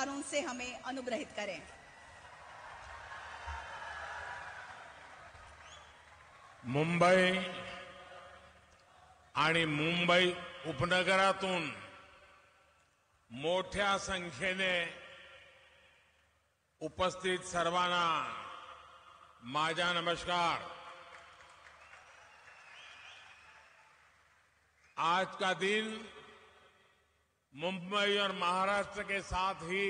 पुरस्कारों से हमें अनुग्रहित करें। मुंबई आणि मुंबई उपनगरातून मोठ्या संख्येने उपस्थित सर्वांना माझा नमस्कार। आज का दिन मुंबई और महाराष्ट्र के साथ ही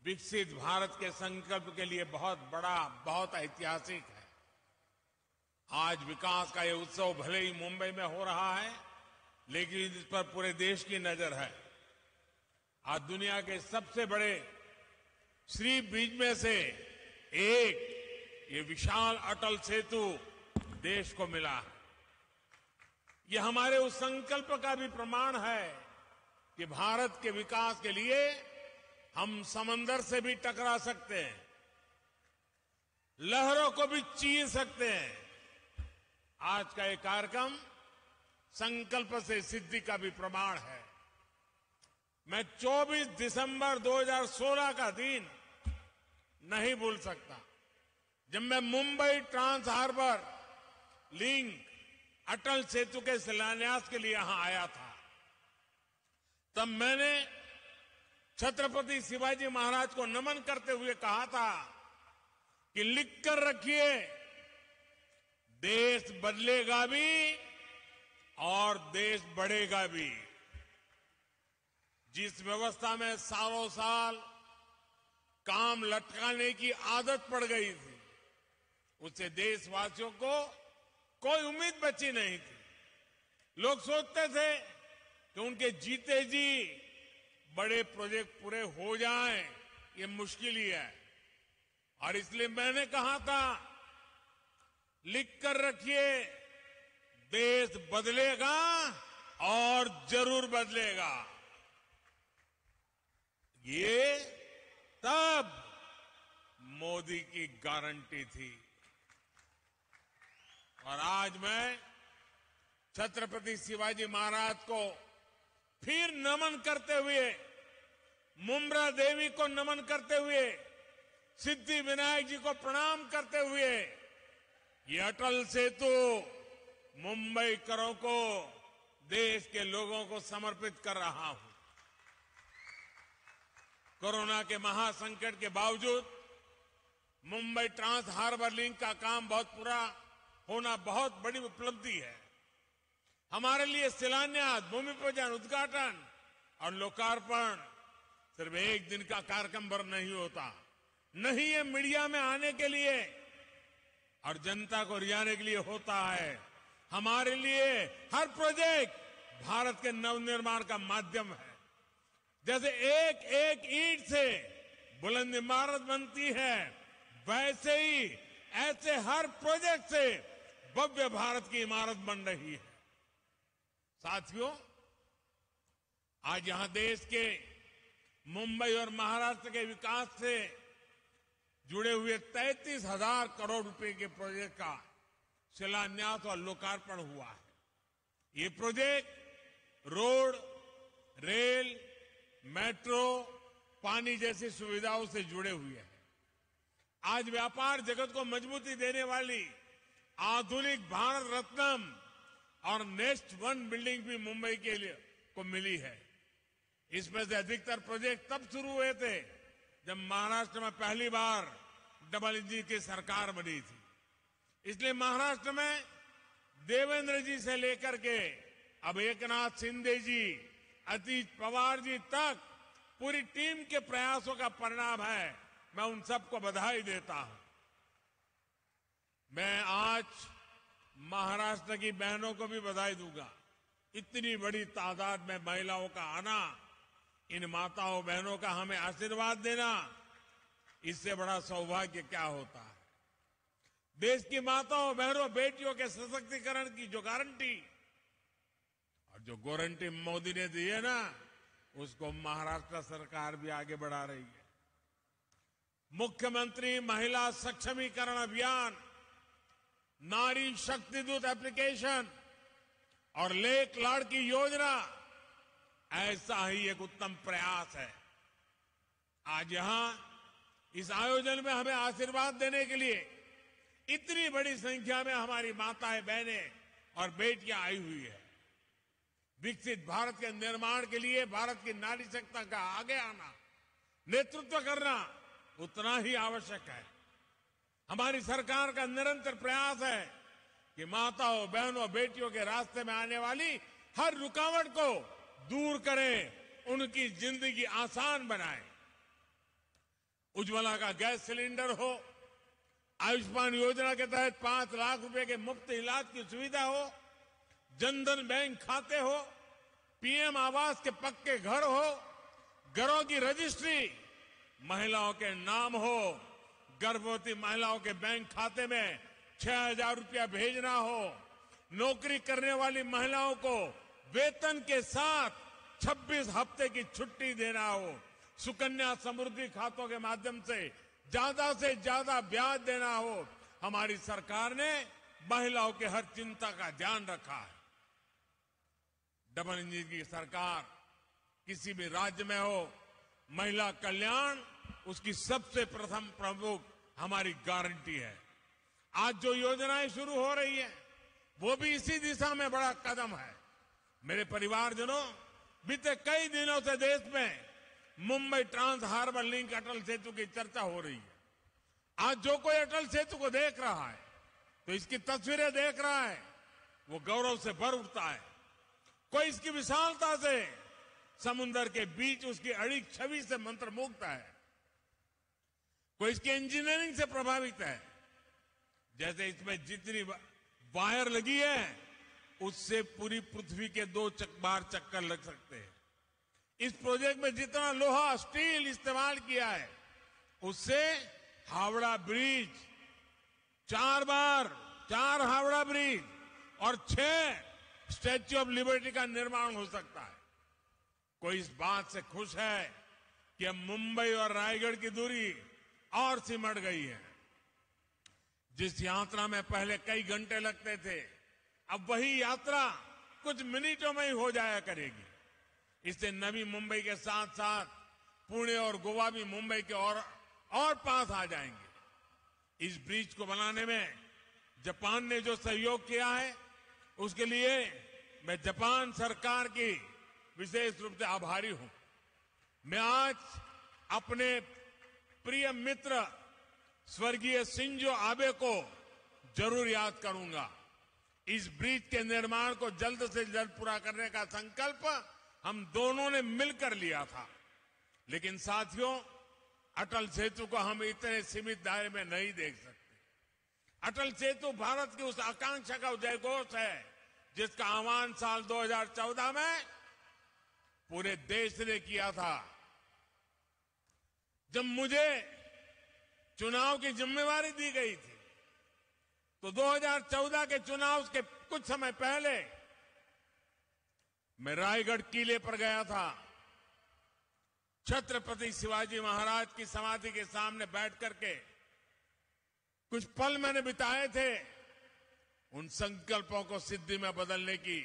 विकसित भारत के संकल्प के लिए बहुत बड़ा, बहुत ऐतिहासिक है। आज विकास का ये उत्सव भले ही मुंबई में हो रहा है, लेकिन इस पर पूरे देश की नजर है। आज दुनिया के सबसे बड़े सी ब्रिज में से एक ये विशाल अटल सेतु देश को मिला है। ये हमारे उस संकल्प का भी प्रमाण है कि भारत के विकास के लिए हम समंदर से भी टकरा सकते हैं, लहरों को भी चीर सकते हैं। आज का ये कार्यक्रम संकल्प से सिद्धि का भी प्रमाण है। मैं 24 दिसंबर 2016 का दिन नहीं भूल सकता, जब मैं Mumbai trans harbour link Atal Setu के शिलान्यास के लिए यहां आया था। तब मैंने छत्रपति शिवाजी महाराज को नमन करते हुए कहा था कि लिख कर रखिए, देश बदलेगा भी और देश बढ़ेगा भी। जिस व्यवस्था में सालों साल काम लटकाने की आदत पड़ गई थी, उससे देशवासियों को कोई उम्मीद बची नहीं थी। लोग सोचते थे कि उनके जीते जी बड़े प्रोजेक्ट पूरे हो जाएं, ये मुश्किल ही है। और इसलिए मैंने कहा था, लिख कर रखिए, देश बदलेगा और जरूर बदलेगा। ये तब मोदी की गारंटी थी। और आज मैं छत्रपति शिवाजी महाराज को फिर नमन करते हुए, मुम्बरा देवी को नमन करते हुए, सिद्धि विनायक जी को प्रणाम करते हुए ये अटल सेतु मुंबईकरों को, देश के लोगों को समर्पित कर रहा हूं। कोरोना के महासंकट के बावजूद मुंबई ट्रांस हार्बर लिंक का काम बहुत पूरा होना बहुत बड़ी उपलब्धि है। हमारे लिए शिलान्यास, भूमि पूजन, उद्घाटन और लोकार्पण सिर्फ एक दिन का कार्यक्रम भर नहीं होता। नहीं, ये मीडिया में आने के लिए और जनता को रिझाने के लिए होता है। हमारे लिए हर प्रोजेक्ट भारत के नवनिर्माण का माध्यम है। जैसे एक एक ईंट से बुलंद इमारत बनती है, वैसे ही ऐसे हर प्रोजेक्ट से भव्य भारत की इमारत बन रही है। साथियों, आज यहां देश के मुंबई और महाराष्ट्र के विकास से जुड़े हुए 33,000 करोड़ रुपए के प्रोजेक्ट का शिलान्यास और लोकार्पण हुआ है। ये प्रोजेक्ट रोड, रेल, मेट्रो, पानी जैसी सुविधाओं से जुड़े हुए हैं। आज व्यापार जगत को मजबूती देने वाली आधुनिक भारत रत्न और नेक्स्ट वन बिल्डिंग भी मुंबई के लिए को मिली है। इसमें से अधिकतर प्रोजेक्ट तब शुरू हुए थे जब महाराष्ट्र में पहली बार डबल इंजन की सरकार बनी थी। इसलिए महाराष्ट्र में देवेंद्र जी से लेकर के अब एकनाथ शिंदे जी, अजीत पवार जी तक पूरी टीम के प्रयासों का परिणाम है। मैं उन सबको बधाई देता हूं। मैं आज महाराष्ट्र की बहनों को भी बधाई दूंगा। इतनी बड़ी तादाद में महिलाओं का आना, इन माताओं बहनों का हमें आशीर्वाद देना, इससे बड़ा सौभाग्य क्या होता है। देश की माताओं बहनों बेटियों के सशक्तिकरण की जो गारंटी और जो गारंटी मोदी ने दी है ना, उसको महाराष्ट्र सरकार भी आगे बढ़ा रही है। मुख्यमंत्री महिला सक्षमीकरण अभियान, नारी शक्ति दूत एप्लीकेशन और लेख लाड़की योजना ऐसा ही एक उत्तम प्रयास है। आज यहां इस आयोजन में हमें आशीर्वाद देने के लिए इतनी बड़ी संख्या में हमारी माताएं, बहनें और बेटियां आई हुई है। विकसित भारत के निर्माण के लिए भारत की नारी शक्ति का आगे आना, नेतृत्व करना उतना ही आवश्यक है। हमारी सरकार का निरंतर प्रयास है कि माताओं, बहनों, बेटियों के रास्ते में आने वाली हर रुकावट को दूर करें, उनकी जिंदगी आसान बनाएं। उज्ज्वला का गैस सिलेंडर हो, आयुष्मान योजना के तहत 5 लाख रुपए के मुफ्त इलाज की सुविधा हो, जनधन बैंक खाते हो, पीएम आवास के पक्के घर हो, घरों की रजिस्ट्री महिलाओं के नाम हो, गर्भवती महिलाओं के बैंक खाते में 6,000 रुपया भेजना हो, नौकरी करने वाली महिलाओं को वेतन के साथ 26 हफ्ते की छुट्टी देना हो, सुकन्या समृद्धि खातों के माध्यम से ज्यादा ब्याज देना हो। हमारी सरकार ने महिलाओं के हर चिंता का ध्यान रखा है। डबल इंजन की सरकार किसी भी राज्य में हो, महिला कल्याण उसकी सबसे प्रथम प्रमुख हमारी गारंटी है। आज जो योजनाएं शुरू हो रही है वो भी इसी दिशा में बड़ा कदम है। मेरे परिवारजनों, बीते कई दिनों से देश में Mumbai trans harbour link Atal Setu की चर्चा हो रही है। आज जो कोई अटल सेतु को देख रहा है, तो इसकी तस्वीरें देख रहा है, वो गौरव से भर उठता है। कोई इसकी विशालता से, समुद्र के बीच उसकी अड़ी छवि से मंत्रमुग्ध है। कोई इसकी इंजीनियरिंग से प्रभावित है। जैसे इसमें जितनी वायर लगी है, उससे पूरी पृथ्वी के 2 बार चक्कर लग सकते हैं। इस प्रोजेक्ट में जितना लोहा, स्टील इस्तेमाल किया है, उससे हावड़ा ब्रिज 4 हावड़ा ब्रिज और 6 स्टैच्यू ऑफ लिबर्टी का निर्माण हो सकता है। कोई इस बात से खुश है कि अब मुंबई और रायगढ़ की दूरी और सिमट गई है। जिस यात्रा में पहले कई घंटे लगते थे, अब वही यात्रा कुछ मिनटों में ही हो जाया करेगी। इससे नवी मुंबई के साथ साथ पुणे और गोवा भी मुंबई के और पास आ जाएंगे। इस ब्रिज को बनाने में जापान ने जो सहयोग किया है, उसके लिए मैं जापान सरकार की विशेष रूप से आभारी हूं। मैं आज अपने प्रिय मित्र स्वर्गीय शिंजो आबे को जरूर याद करूंगा। इस ब्रिज के निर्माण को जल्द से जल्द पूरा करने का संकल्प हम दोनों ने मिलकर लिया था। लेकिन साथियों, अटल सेतु को हम इतने सीमित दायरे में नहीं देख सकते। अटल सेतु भारत की उस आकांक्षा का जयघोष है जिसका आह्वान साल 2014 में पूरे देश ने किया था। जब मुझे चुनाव की जिम्मेवारी दी गई थी, तो 2014 के चुनाव के कुछ समय पहले मैं रायगढ़ किले पर गया था। छत्रपति शिवाजी महाराज की समाधि के सामने बैठ करके कुछ पल मैंने बिताए थे उन संकल्पों को सिद्धि में बदलने की,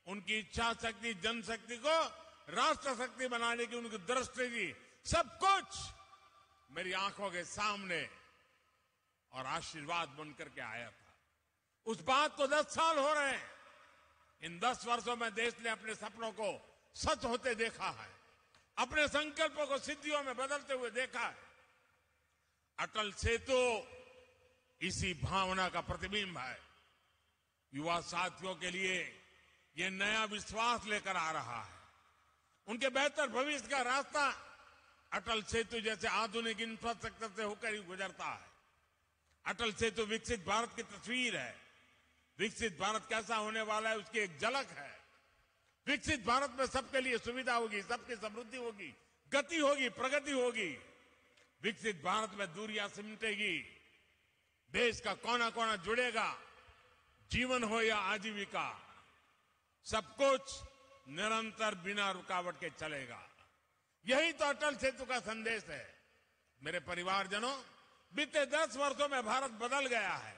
उनकी इच्छा शक्ति, जनशक्ति को राष्ट्र शक्ति बनाने की, उनकी दृष्टि की, सब कुछ मेरी आंखों के सामने और आशीर्वाद बनकर के आया था। उस बात को 10 साल हो रहे हैं। इन 10 वर्षों में देश ने अपने सपनों को सच होते देखा है, अपने संकल्पों को सिद्धियों में बदलते हुए देखा है। अटल सेतु इसी भावना का प्रतिबिंब है। युवा साथियों के लिए यह नया विश्वास लेकर आ रहा है। उनके बेहतर भविष्य का रास्ता अटल सेतु जैसे आधुनिक इंफ्रास्ट्रक्चर से होकर ही गुजरता है। अटल सेतु विकसित भारत की तस्वीर है। विकसित भारत कैसा होने वाला है उसकी एक झलक है। विकसित भारत में सबके लिए सुविधा होगी, सबकी समृद्धि होगी, गति होगी, प्रगति होगी। विकसित भारत में दूरियां सिमटेगी, देश का कोना कोना जुड़ेगा, जीवन हो या आजीविका, सब कुछ निरंतर बिना रुकावट के चलेगा। यही तो अटल सेतु का संदेश है। मेरे परिवारजनों, बीते 10 वर्षों में भारत बदल गया है।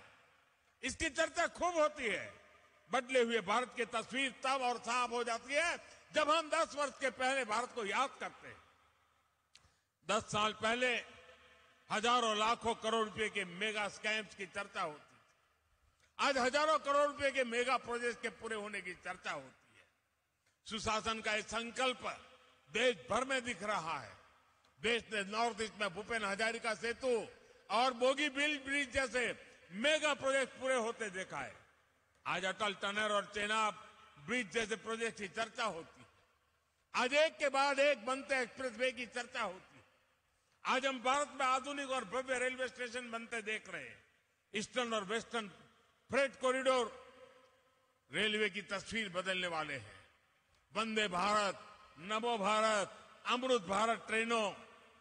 इसकी चर्चा खूब होती है। बदले हुए भारत की तस्वीर तब और साफ हो जाती है जब हम 10 वर्ष के पहले भारत को याद करते हैं। 10 साल पहले हजारों लाखों करोड़ रुपए के मेगा स्कैम्स की चर्चा होती थी। आज हजारों करोड़ रुपए के मेगा प्रोजेक्ट के पूरे होने की चर्चा होती है। सुशासन का एक संकल्प देश भर में दिख रहा है। देश ने नॉर्थ ईस्ट में भूपेन हजारिका सेतु और बोगीबील ब्रिज जैसे मेगा प्रोजेक्ट पूरे होते देखा है। आज अटल टनल और चेनाब ब्रिज जैसे प्रोजेक्ट की चर्चा होती है। आज एक के बाद एक बनते एक्सप्रेसवे की चर्चा होती है। आज हम भारत में आधुनिक और भव्य रेलवे स्टेशन बनते देख रहे हैं। ईस्टर्न और वेस्टर्न फ्रेट कॉरिडोर रेलवे की तस्वीर बदलने वाले हैं। वंदे भारत, नमो भारत, अमृत भारत ट्रेनों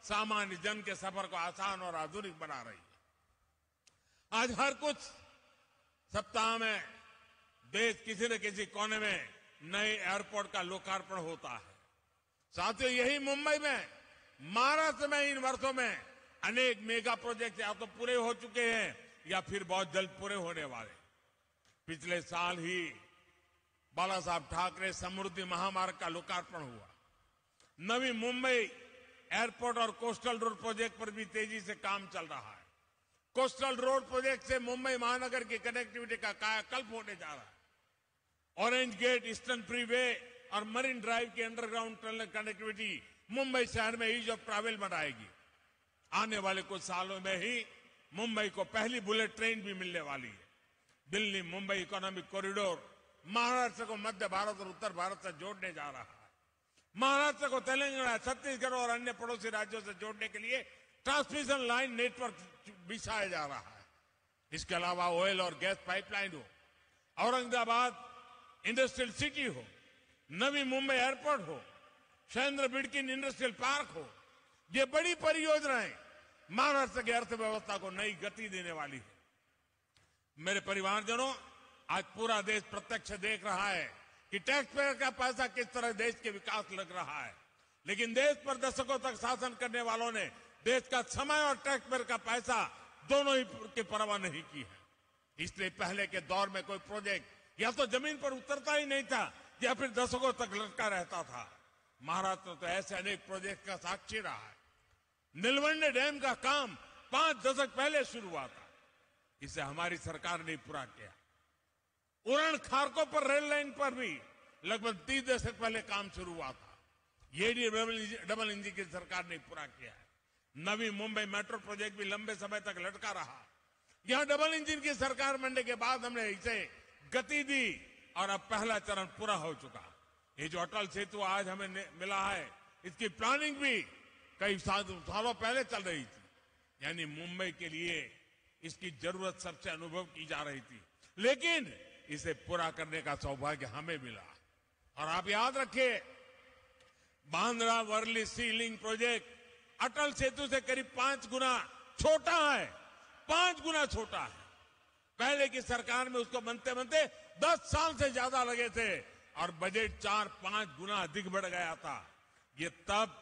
सामान्य जन के सफर को आसान और आधुनिक बना रही है। आज हर कुछ सप्ताह में देश किसी न किसी कोने में नए एयरपोर्ट का लोकार्पण होता है। साथियों, यही मुंबई में, महाराष्ट्र में इन वर्षों में अनेक मेगा प्रोजेक्ट या तो पूरे हो चुके हैं या फिर बहुत जल्द पूरे होने वाले। पिछले साल ही बाला साहब ठाकरे समृद्धि महामार्ग का लोकार्पण हुआ। नवी मुंबई एयरपोर्ट और कोस्टल रोड प्रोजेक्ट पर भी तेजी से काम चल रहा है। कोस्टल रोड प्रोजेक्ट से मुंबई महानगर की कनेक्टिविटी का कायाकल्प होने जा रहा है। ऑरेंज गेट, ईस्टर्न फ्रीवे और मरीन ड्राइव की अंडरग्राउंड टनल कनेक्टिविटी मुंबई शहर में ईज ऑफ ट्रैवल बनाएगी। आने वाले कुछ सालों में ही मुंबई को पहली बुलेट ट्रेन भी मिलने वाली है। दिल्ली मुंबई इकोनॉमिक कॉरिडोर महाराष्ट्र को मध्य भारत और उत्तर भारत से जोड़ने जा रहा है। महाराष्ट्र को तेलंगाना, छत्तीसगढ़ और अन्य पड़ोसी राज्यों से जोड़ने के लिए ट्रांसमिशन लाइन नेटवर्क बिछाया जा रहा है। इसके अलावा ऑयल और गैस पाइपलाइन हो, औरंगाबाद इंडस्ट्रियल सिटी हो, नवी मुंबई एयरपोर्ट हो, शैलेंद्र बिडकिन इंडस्ट्रियल पार्क हो, ये बड़ी परियोजनाएं महाराष्ट्र की अर्थव्यवस्था को नई गति देने वाली है। मेरे परिवारजनों, आज पूरा देश प्रत्यक्ष देख रहा है कि टैक्स पेयर का पैसा किस तरह देश के विकास लग रहा है। लेकिन देश पर दशकों तक शासन करने वालों ने देश का समय और टैक्स पेयर का पैसा दोनों ही की परवाह नहीं की है। इसलिए पहले के दौर में कोई प्रोजेक्ट या तो जमीन पर उतरता ही नहीं था या फिर दशकों तक लटका रहता था। महाराष्ट्र तो ऐसे अनेक प्रोजेक्ट का साक्षी रहा है। नीलवंडे डैम का काम 5 दशक पहले शुरू हुआ था। इसे हमारी सरकार ने पूरा किया। उरण खारकों पर रेल लाइन पर भी लगभग 30 दशक पहले काम शुरू हुआ था। ये डबल इंजन की सरकार ने पूरा किया है। नवी मुंबई मेट्रो प्रोजेक्ट भी लंबे समय तक लटका रहा। यहां डबल इंजन की सरकार बनने के बाद हमने इसे गति दी और अब पहला चरण पूरा हो चुका। ये जो अटल सेतु आज हमें मिला है, इसकी प्लानिंग भी कई सालों पहले चल रही थी। यानी मुंबई के लिए इसकी जरूरत सबसे अनुभव की जा रही थी, लेकिन इसे पूरा करने का सौभाग्य हमें मिला। और आप याद रखिए, बांद्रा वर्ली सी लिंक प्रोजेक्ट अटल सेतु से करीब 5 गुना छोटा है। 5 गुना छोटा है। पहले की सरकार में उसको बनते बनते 10 साल से ज्यादा लगे थे और बजट 4-5 गुना अधिक बढ़ गया था। ये तब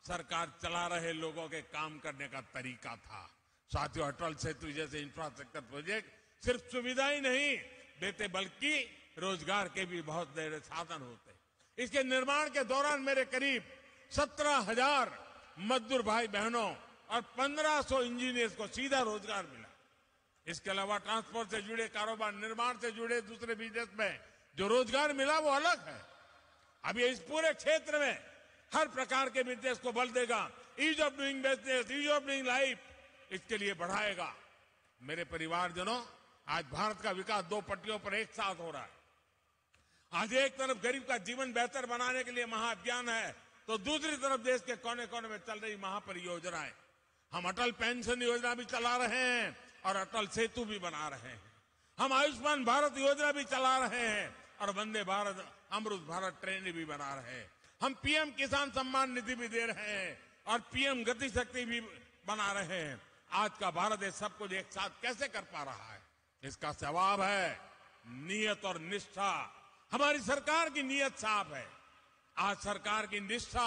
सरकार चला रहे लोगों के काम करने का तरीका था। साथियों, अटल सेतु जैसे इंफ्रास्ट्रक्चर प्रोजेक्ट सिर्फ सुविधा ही नहीं देते बल्कि रोजगार के भी बहुत बड़े साधन होते। इसके निर्माण के दौरान मेरे करीब 17,000 मजदूर भाई बहनों और 1,500 इंजीनियर्स को सीधा रोजगार मिला। इसके अलावा ट्रांसपोर्ट से जुड़े कारोबार, निर्माण से जुड़े दूसरे बिजनेस में जो रोजगार मिला वो अलग है। अब ये इस पूरे क्षेत्र में हर प्रकार के बिजनेस को बल देगा। Ease of doing business, ease of doing life, इसके लिए बढ़ाएगा। मेरे परिवारजनों, आज भारत का विकास 2 पटरियों पर एक साथ हो रहा है। आज एक तरफ गरीब का जीवन बेहतर बनाने के लिए महाअभियान है, तो दूसरी तरफ देश के कोने कोने में चल रही महापरियोजनाएं। हम अटल पेंशन योजना भी चला रहे हैं और अटल सेतु भी बना रहे हैं। हम आयुष्मान भारत योजना भी चला रहे हैं और वंदे भारत, अमृत भारत ट्रेन भी बना रहे हैं। हम पीएम किसान सम्मान निधि भी दे रहे हैं और पीएम गति शक्ति भी बना रहे हैं। आज का भारत ये सब कुछ एक साथ कैसे कर पा रहा है? इसका जवाब है नियत और निष्ठा। हमारी सरकार की नियत साफ है। आज सरकार की निष्ठा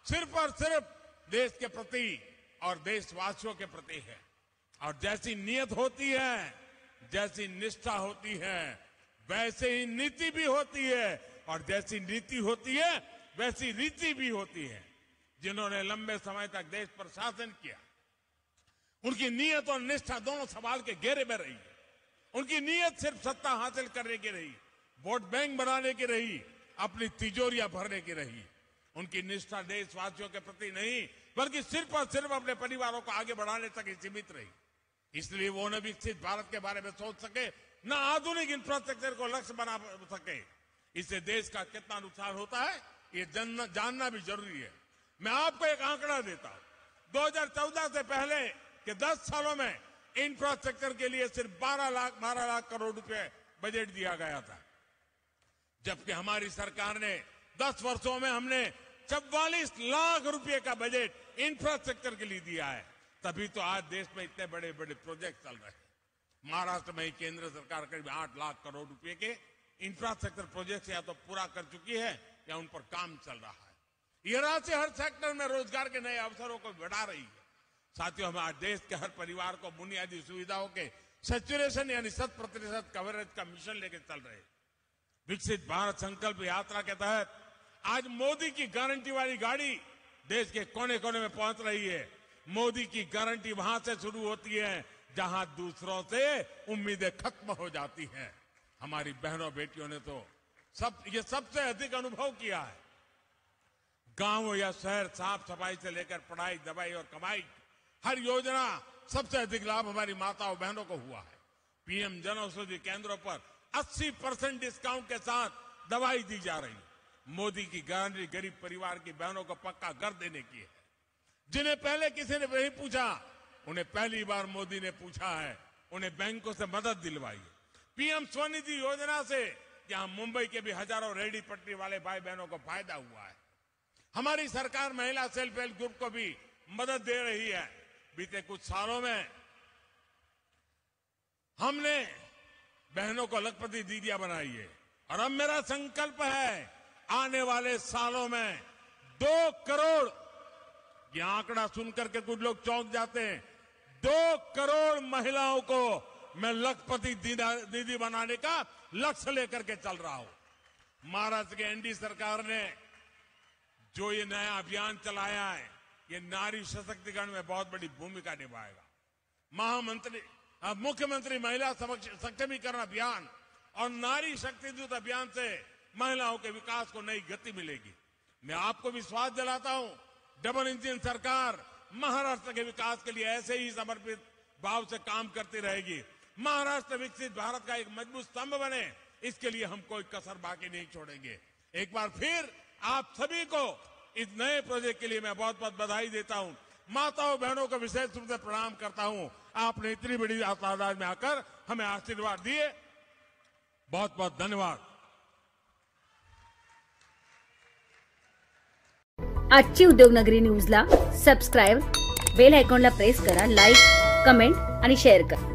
सिर्फ और सिर्फ देश के प्रति और देशवासियों के प्रति है। और जैसी नियत होती है, जैसी निष्ठा होती है, वैसे ही नीति भी होती है और जैसी नीति होती है वैसी रीति भी होती है। जिन्होंने लंबे समय तक देश पर शासन किया, उनकी नीयत और निष्ठा दोनों सवाल के घेरे में रही। उनकी नीयत सिर्फ सत्ता हासिल करने की रही, वोट बैंक बनाने की रही, अपनी तिजोरियां भरने की रही। उनकी निष्ठा देशवासियों के प्रति नहीं, बल्कि सिर्फ और सिर्फ अपने परिवारों को आगे बढ़ाने तक ही सीमित रही। इसलिए वो न विकसित भारत के बारे में सोच सके, न आधुनिक इंफ्रास्ट्रक्चर को लक्ष्य बना सके। इससे देश का कितना नुकसान होता है, ये जानना भी जरूरी है। मैं आपको एक आंकड़ा देता हूं। 2014 से पहले के 10 सालों में इंफ्रास्ट्रक्चर के लिए सिर्फ 12 लाख करोड़ रुपए बजट दिया गया था, जबकि हमारी सरकार ने 10 वर्षों में हमने 44 लाख रुपए का बजट इंफ्रास्ट्रक्चर के लिए दिया है। तभी तो आज देश में इतने बड़े बड़े प्रोजेक्ट चल रहे हैं। महाराष्ट्र में ही केंद्र सरकार करीब 8 लाख करोड़ रुपए के इंफ्रास्ट्रक्चर प्रोजेक्ट या तो पूरा कर चुकी है या उन पर काम चल रहा है। यह राशि हर सेक्टर में रोजगार के नए अवसरों को बढ़ा रही है। साथियों, हम आज देश के हर परिवार को बुनियादी सुविधाओं के सैचुरेशन यानी 100% कवरेज का मिशन लेकर चल रहे हैं। विकसित भारत संकल्प यात्रा के तहत आज मोदी की गारंटी वाली गाड़ी देश के कोने कोने में पहुंच रही है। मोदी की गारंटी वहां से शुरू होती है जहां दूसरों से उम्मीदें खत्म हो जाती हैं। हमारी बहनों बेटियों ने तो ये सबसे अधिक अनुभव किया है। गांव या शहर, साफ सफाई से लेकर पढ़ाई, दवाई और कमाई, हर योजना सबसे अधिक लाभ हमारी माताओं बहनों को हुआ है। पीएम जन औषधि केंद्रों पर 80% डिस्काउंट के साथ दवाई दी जा रही है। मोदी की गारंटी गरीब परिवार की बहनों को पक्का घर देने की है। जिन्हें पहले किसी ने नहीं पूछा, उन्हें पहली बार मोदी ने पूछा है। उन्हें बैंकों से मदद दिलवाई है। पीएम स्वनिधि योजना से जहां मुंबई के भी हजारों रेहड़ी पटरी वाले भाई बहनों को फायदा हुआ है। हमारी सरकार महिला सेल्फ हेल्प ग्रुप को भी मदद दे रही है। बीते कुछ सालों में हमने बहनों को लखपति दीदियां बनाई है और अब मेरा संकल्प है आने वाले सालों में 2 करोड़, यह आंकड़ा सुनकर के कुछ लोग चौंक जाते हैं, 2 करोड़ महिलाओं को मैं लखपति दीदी बनाने का लक्ष्य लेकर के चल रहा हूं। महाराष्ट्र के एनडीए सरकार ने जो ये नया अभियान चलाया है, ये नारी सशक्तिकरण में बहुत बड़ी भूमिका निभाएगा। मुख्यमंत्री महिला सक्षमीकरण अभियान और नारी शक्ति दूत अभियान से महिलाओं के विकास को नई गति मिलेगी। मैं आपको विश्वास दिलाता हूं, डबल इंजन सरकार महाराष्ट्र के विकास के लिए ऐसे ही समर्पित भाव से काम करती रहेगी। महाराष्ट्र विकसित भारत का एक मजबूत स्तंभ बने, इसके लिए हम कोई कसर बाकी नहीं छोड़ेंगे। एक बार फिर आप सभी को इस नए प्रोजेक्ट के लिए मैं बहुत बहुत बधाई देता हूं। माताओं बहनों को विशेष रूप से प्रणाम करता हूं। आपने इतनी बड़ी तादाद में आकर हमें आशीर्वाद दिए, बहुत बहुत धन्यवाद। आजची उद्योगनगरी न्यूजला सबस्क्राईब, बेल आयकॉनला प्रेस करा, लाईक, कमेंट आणि शेअर करा.